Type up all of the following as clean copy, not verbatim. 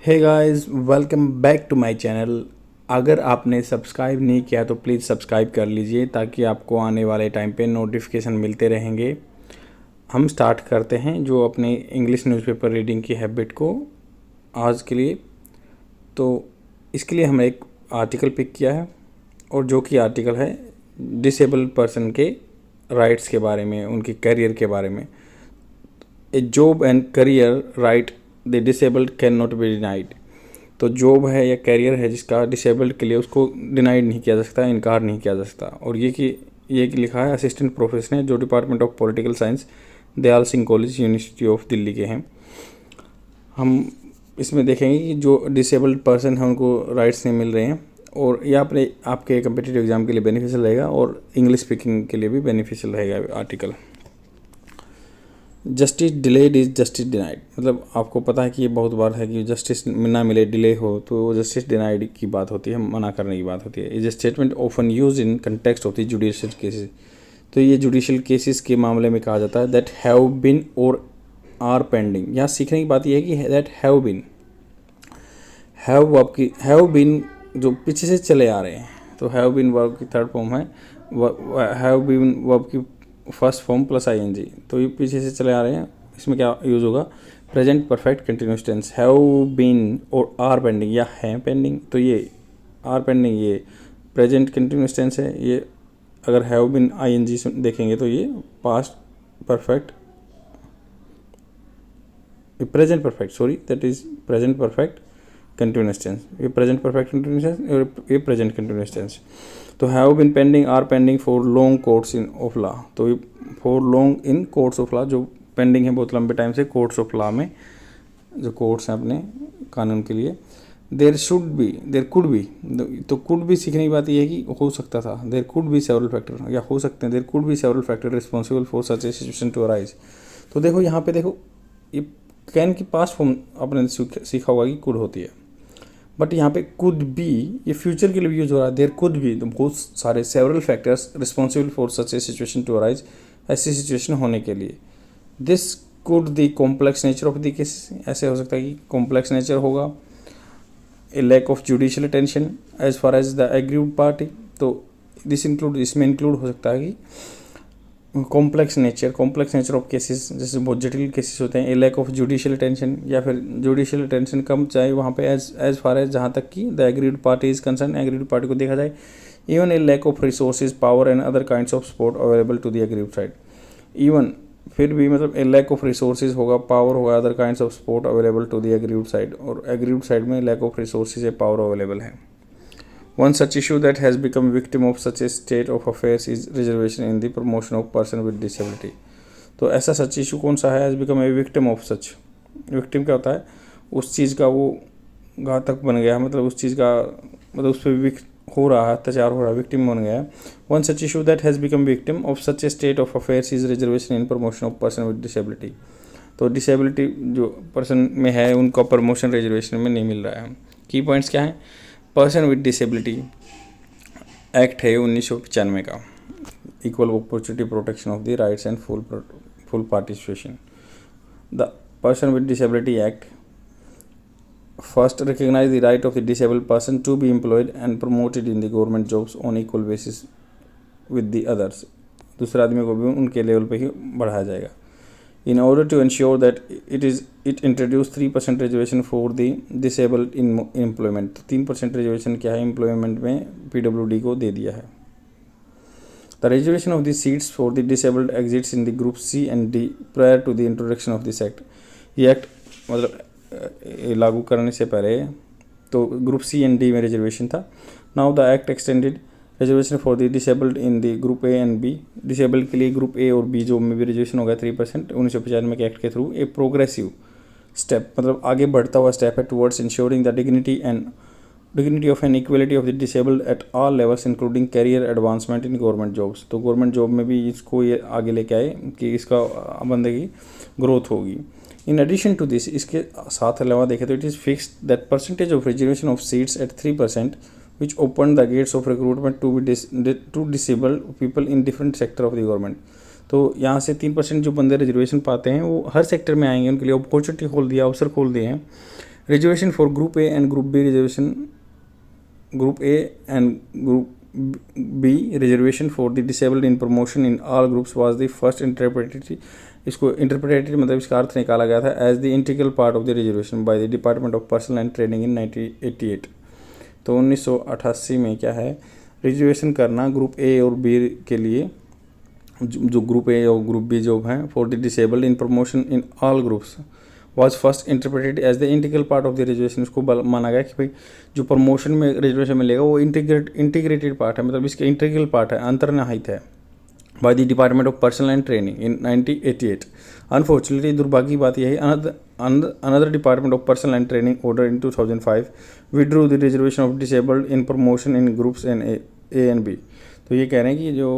Hey guys, welcome back to my channel. अगर आपने subscribe नहीं किया तो प्लीज़ सब्सक्राइब कर लीजिए ताकि आपको आने वाले टाइम पे नोटिफिकेशन मिलते रहेंगे। हम स्टार्ट करते हैं जो अपने इंग्लिश न्यूज़पेपर रीडिंग की हैबिट को आज के लिए। तो इसके लिए हमने एक आर्टिकल पिक किया है और जो कि आर्टिकल है डिसेबल्ड पर्सन के राइट्स के बारे में, उनके करियर के बारे में। ए job and career right the disabled can not be denied. तो जॉब है या करियर है जिसका डिसेबल्ड के लिए, उसको डिनाइड नहीं किया जा सकता, इनकार नहीं किया जा सकता। और ये लिखा है असिस्टेंट प्रोफेसर है जो department of political science Dayal Singh college university of Delhi के हैं। हम इसमें देखेंगे कि जो डिसेबल्ड पर्सन है उनको राइट्स नहीं मिल रहे हैं और ये आपके कम्पिटिटिव एग्जाम के लिए बेनिफिशियल रहेगा और इंग्लिश स्पीकिंग के लिए भी बेनिफिशियल रहेगा article. Justice delayed is justice denied, मतलब आपको पता है कि ये बहुत बार है कि जस्टिस ना मिले, डिले हो तो वो जस्टिस डिनाइड की बात होती है, मना करने की बात होती है। Is a statement often use in context of the judicial cases. तो ये जुडिशियल केसेस के मामले में कहा जाता है दैट हैव बिन और आर पेंडिंग। यहाँ सीखने की बात यह है कि that have been, have been जो पीछे से चले आ रहे हैं, तो हैव बिन वर्ब की थर्ड फॉर्म है, हैव बिन वर्ब की फर्स्ट फॉर्म प्लस आईएनजी, तो ये पीछे से चले आ रहे हैं। इसमें क्या यूज़ होगा? Present perfect continuous tense, have been और आर पेंडिंग या है पेंडिंग। तो ये आर पेंडिंग ये प्रेजेंट कंटिन्यूस टेंस है। ये अगर हैव बीन आईएनजी देखेंगे तो ये past perfect, present perfect, sorry that is present perfect continuous tense. ये प्रेजेंट परफेक्ट कंटिन्यूस टेंस और ये प्रेजेंट कंटिन्यूस टेंस। तो have been pending are pending for long courts in of law. तो ये for long in courts of law, जो pending है बहुत लंबे टाइम से कोर्ट्स ऑफ लॉ में, जो कोर्ट्स हैं अपने कानून के लिए। There should be, there could B, तो कुड भी सीखने की बात यह है कि हो सकता था। There could be several factor, या हो सकते हैं, there could be several factor responsible for such a situation to arise. तो देखो यहाँ पे देखो, ये कैन की पास्ट फॉर्म आपने सीखा होगा कि कुड होती है, बट यहाँ पे कुड बी ये फ्यूचर के लिए भी यूज हो रहा है। देयर कुड बी, तो बहुत सारे several factors responsible for such a situation to arise, ऐसी सिचुएशन होने के लिए। This could the complex nature of the case, ऐसे हो सकता है कि कॉम्प्लेक्स नेचर होगा। A lack of judicial attention as far as the aggrieved party, तो इसमें इंक्लूड हो सकता है कि कॉम्प्लेक्स नेचर ऑफ केसेस, जैसे बहुत जटिल केसेस होते हैं। ए लैक ऑफ जुडिशियल अटेंशन, या फिर जुडिशियल अटेंशन कम चाहे वहाँ पे एज फार एज जहाँ तक कि the aggrieved party is concerned, aggrieved party को देखा जाए। Even a lack of resources, power and other kinds of support available to the aggrieved side. Even फिर भी मतलब ए लैक ऑफ रिसोर्सेज होगा, पावर होगा, other kinds of support available to the aggrieved side, और aggrieved side में lack of resources या power available है। One such issue that has become victim of such a state of affairs is reservation in the promotion of person with disability. तो ऐसा सच issue कौन सा है? Has become a victim of such. Victim क्या होता है? उस चीज़ का वो घातक बन गया, मतलब उस चीज़ का, मतलब उस पर हो रहा है, अत्याचार हो रहा है, विक्टिम बन गया है। One such issue that has become victim of such A state of affairs is reservation in promotion of person with disability. तो डिसेबिलिटी जो पर्सन में है उनका प्रमोशन रिजर्वेशन में नहीं मिल रहा है। की पॉइंट्स क्या हैं? पर्सन विद डिसेबिलिटी एक्ट है 1995 का, equal opportunity protection of the rights and full participation. The person with disability act first recognise the right of the disabled person to be employed and promoted in the government jobs on equal basis with the others. दूसरे आदमी को भी उनके level पे ही बढ़ाया जाएगा। In order to ensure that it introduced 3% reservation for the disabled in employment। 3% reservation क्या है employment में PWD को दे दिया है। The reservation of the seats for the disabled exists in the group C and D prior to the introduction of this act। ये act मतलब लागू करने से पहले तो ग्रुप सी एंड डी में रिजर्वेशन था। Now the act extended reservation for the disabled in the group A and B. Disabled के लिए ग्रुप ए और बी जो में भी रिजर्वेशन हो गया 3% 1995 के एक्ट के थ्रू। ए प्रोग्रेसिव स्टेप, मतलब आगे बढ़ता हुआ स्टेप है towards ensuring the dignity of an equality of the disabled at all levels including career advancement in government jobs. तो गवर्नमेंट जॉब में भी इसको ये आगे लेके आए कि इसका बंदे की ग्रोथ होगी। इन एडिशन टू दिस, इसके साथ अलावा देखें तो it is fixed that percentage of reservation of seats at 3% which opened the gates of recruitment to disabled people in different sector of the government। तो यहाँ से 3% जो बंदे रिजर्वेशन पाते हैं वो हर सेक्टर में आएंगे, उनके लिए अपॉर्चुनिटी खोल दिया, अवसर खोल दिए हैं reservation for group A and group B reservation, group A and group B reservation for the disabled in promotion in all groups was the first interpreted, इसको इंटरप्रेटेड मतलब इसका अर्थ निकाला गया था as the integral part of the reservation by the department of personnel and training in 1988। तो 1988 में क्या है, रिजर्वेशन करना ग्रुप ए और बी के लिए, जो ग्रुप ए और ग्रुप बी जो हैं, for the disabled in promotion in all groups was first interpreted as the integral part of the reservation. उसको माना गया कि भाई जो प्रमोशन में रिजर्वेशन मिलेगा वो इंटीग्रेटेड पार्ट है, मतलब इसके इंटीग्रल पार्ट है, अंतर्निहित है, bye the department of personnel and training in 1988। Unfortunately दुर्भाग्य बात यह है, another department of personnel and training order in 2005 withdrew the reservation of disabled in promotion in groups A and B। तो ये कह रहे हैं कि जो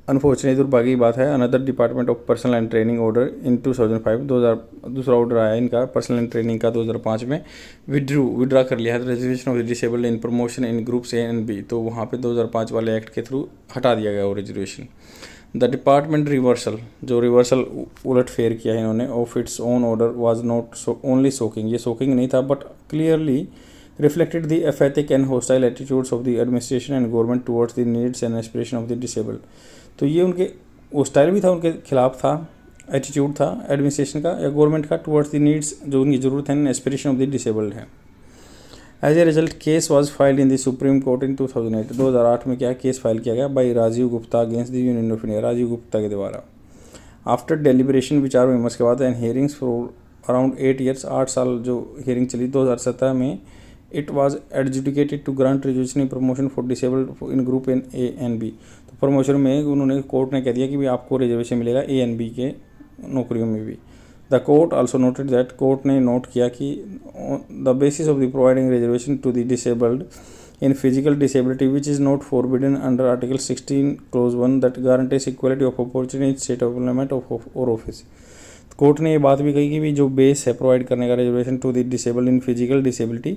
अनफॉर्चुनेटली दुर्भाग्य बात है, another department of personnel and training order in 2005, दूसरा ऑर्डर आया इनका पर्सनल एंड ट्रेनिंग का 2005 में, विड्रा कर लिया है reservation of the disabled in promotion in groups A and B. तो वहाँ पे 2005 वाले एक्ट के थ्रू हटा दिया गया वो रिजर्वेशन। द डिपार्टमेंट रिवर्सल, जो रिवर्सल उलट फेर किया है इन्होंने, of its own order was not only shocking, ये शोकिंग नहीं था but clearly reflected the apathic and hostile attitudes of the administration and government towards the needs and aspiration of the disabled। तो ये उनके hostile भी था, उनके खिलाफ था, एटीट्यूड था एडमिनिस्ट्रेशन का या गवर्नमेंट का टुवर्ड्स द नीड्स, जो उनकी ज़रूरत है, एस्पिरेशन ऑफ द डिसेबल्ड है। As a result case was filed in the supreme court in 2008। 2008 में क्या केस फाइल किया गया by Rajiv Gupta against the union of India, Rajiv Gupta के द्वारा। आफ्टर डेलिब्रेशन, विचार विमर्श के बाद, and hearings for around 8 years, 8 साल जो हियरिंग चली, 2017 में it was adjudicated to grant reservation in promotion for disabled in group an A and B. तो प्रमोशन में उन्होंने, कोर्ट ने कह दिया कि भी आपको रिजर्वेशन मिलेगा ए एंड बी के नौकरियों में भी। The court also noted that, court ने नोट किया कि the basis of the providing reservation to the disabled in physical disability which is not forbidden under Article 16 Clause 1 that guarantees equality of opportunity in state of employment or office। Court ने ये बात भी कही कि भी जो base है provide करने का reservation to the disabled in physical disability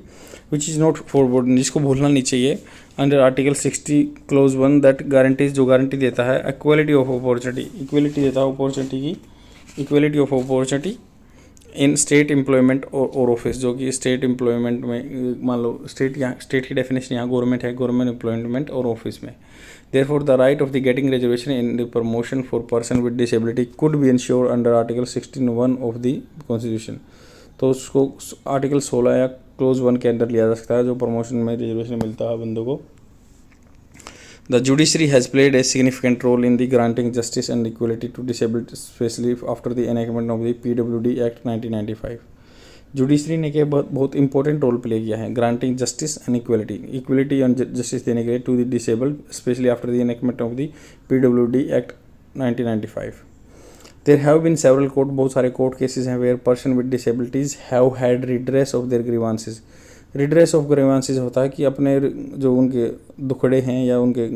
which is not forward, जिसको भूलना नहीं चाहिए, under article 60 clause 1 that guarantees, जो गारंटी देता है इक्वलिटी ऑफ अपॉर्चुनिटी, इक्वलिटी देता है अपॉर्चुनिटी की, equality of opportunity in state employment और ऑफिस, जो कि स्टेट एम्प्लॉयमेंट में, मान लो स्टेट, यहाँ स्टेट की डेफिनेशन यहाँ गवर्नमेंट है, गवर्नमेंट एम्प्लॉयमेंट और ऑफिस में। Therefore, the right of the getting reservation in the promotion for person with disability could be ensured under Article 16(1) of the Constitution। तो उसको आर्टिकल 16 या क्लोज 1 के अंदर लिया जा सकता है, जो प्रमोशन में रिजर्वेशन मिलता है बंदों को। The judiciary has played a significant role in the granting justice and equality to disabled, especially after the enactment of the PWD Act 1995। Judiciary ने क्या बहुत इंपॉर्टेंट रोल प्ले किया है granting justice and equality and justice देने के लिए to the disabled, specially after the enactment of the PWD act 1995। There have been several court, बहुत सारे कोर्ट केसेस हैं where person with disabilities have had redress of their grievances. Redress of grievances होता है कि अपने जो उनके दुखड़े हैं या उनके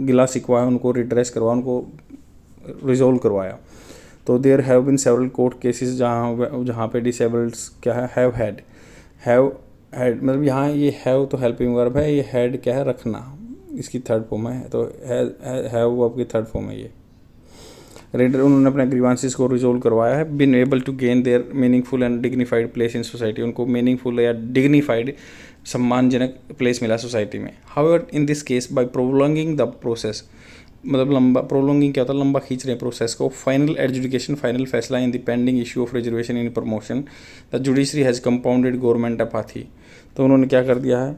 गिला शिकवा है उनको रिड्रेस करवा, उनको रिजोल्व करवाया। तो there have been several court cases जहाँ पे डिसेबल्ड्स क्या है, हैव हैड मतलब यहाँ ये हैव तो हेल्पिंग वर्ब है, ये हैड क्या है, रखना, इसकी थर्ड फॉर्म है, तो हैव आपकी थर्ड फॉर्म है। ये उन्होंने अपने ग्रीवांसेस को रिजोल्व करवाया है, been able to gain their meaningful and dignified place in society, उनको मीनिंगफुल या डिग्निफाइड सम्मानजनक प्लेस मिला सोसाइटी में। However in this case by prolonging the process, मतलब लंबा, प्रोलॉन्गिंग क्या होता है, लंबा खींच रहे हैं प्रोसेस को, फाइनल एडजुडिकेशन, फाइनल फैसला in the pending issue of reservation in promotion, the judiciary has compounded government apathy. तो उन्होंने क्या कर दिया है,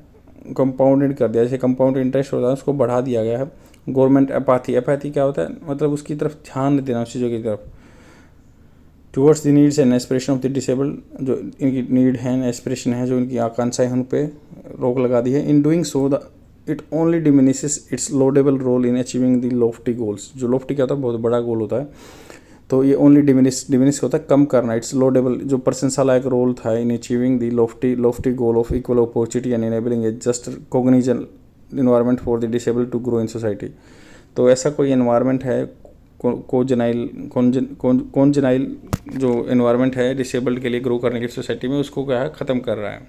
कंपाउंडेड कर दिया, जैसे कंपाउंड इंटरेस्ट होता है उसको बढ़ा दिया गया है। गवर्नमेंट अपैथी, अपैथी क्या होता है, मतलब उसकी तरफ ध्यान नहीं देना, उस चीज़ों की तरफ, towards the needs and aspiration of the disabled, जो इनकी नीड है, एस्पिरेशन है, जो इनकी आकांक्षाएं हैं, उन पर रोक लगा दी है। In doing so the it only diminishes its laudable role in achieving the lofty goals. जो लॉफ्टी क्या होता है, बहुत बड़ा गोल होता है, तो ये ओनली डिमिनिश होता है, कम करना। इट्स लोडेबल, जो प्रशंसा लायक रोल था in achieving the lofty goal of equal opportunity and enabling a just cognizant environment for the disabled to grow in society. तो ऐसा कोई इन्वायरमेंट है, कॉन्जेनाइल जो इन्वायरमेंट है डिसेबल्ड के लिए ग्रो करने की सोसाइटी में, उसको क्या है, ख़त्म कर रहा है,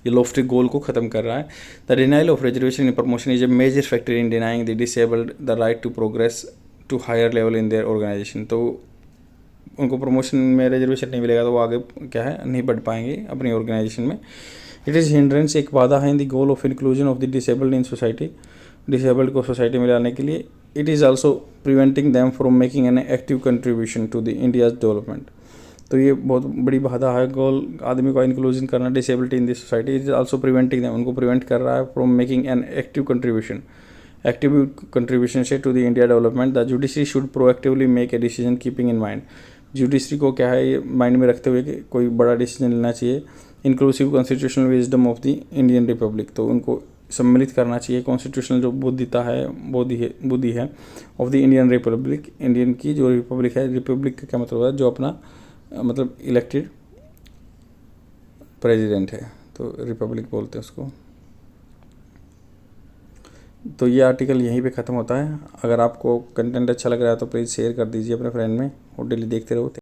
ये लॉफ्टी गोल को ख़त्म कर रहा है। The denial of reservation in promotion is a major factor in denying the disabled the right to progress to higher level in their organisation. तो उनको प्रमोशन में रिजर्वेशन नहीं मिलेगा तो वो आगे क्या है नहीं बढ़ पाएंगे अपनी ऑर्गेनाइजेशन में। इट इज़ हिंड्रेंस, एक बाधा है in the goal of inclusion of the disabled in society, disabled को सोसाइटी में लाने के लिए। It is also preventing them from making an active contribution to the India's development. तो ये बहुत बड़ी बाधा है, गोल आदमी को इंक्लूजन करना, disability in this society. It is also preventing them, उनको प्रिवेंट कर रहा है from making an active contribution से to the India development. The judiciary should proactively make a decision keeping in mind, judiciary को क्या है ये माइंड में रखते हुए कि कोई बड़ा डिसीजन लेना चाहिए। Inclusive constitutional wisdom of the Indian Republic, तो उनको सम्मिलित करना चाहिए कॉन्स्टिट्यूशनल जो बुद्धिता है बुद्धि है of the Indian Republic, Indian की जो रिपब्लिक है, रिपब्लिक का क्या मतलब है जो अपना मतलब इलेक्टेड प्रेसिडेंट है, तो रिपब्लिक बोलते हैं उसको। तो ये आर्टिकल यहीं पे ख़त्म होता है। अगर आपको कंटेंट अच्छा लग रहा है तो प्लीज़ शेयर कर दीजिए अपने फ्रेंड में और डेली देखते रहो।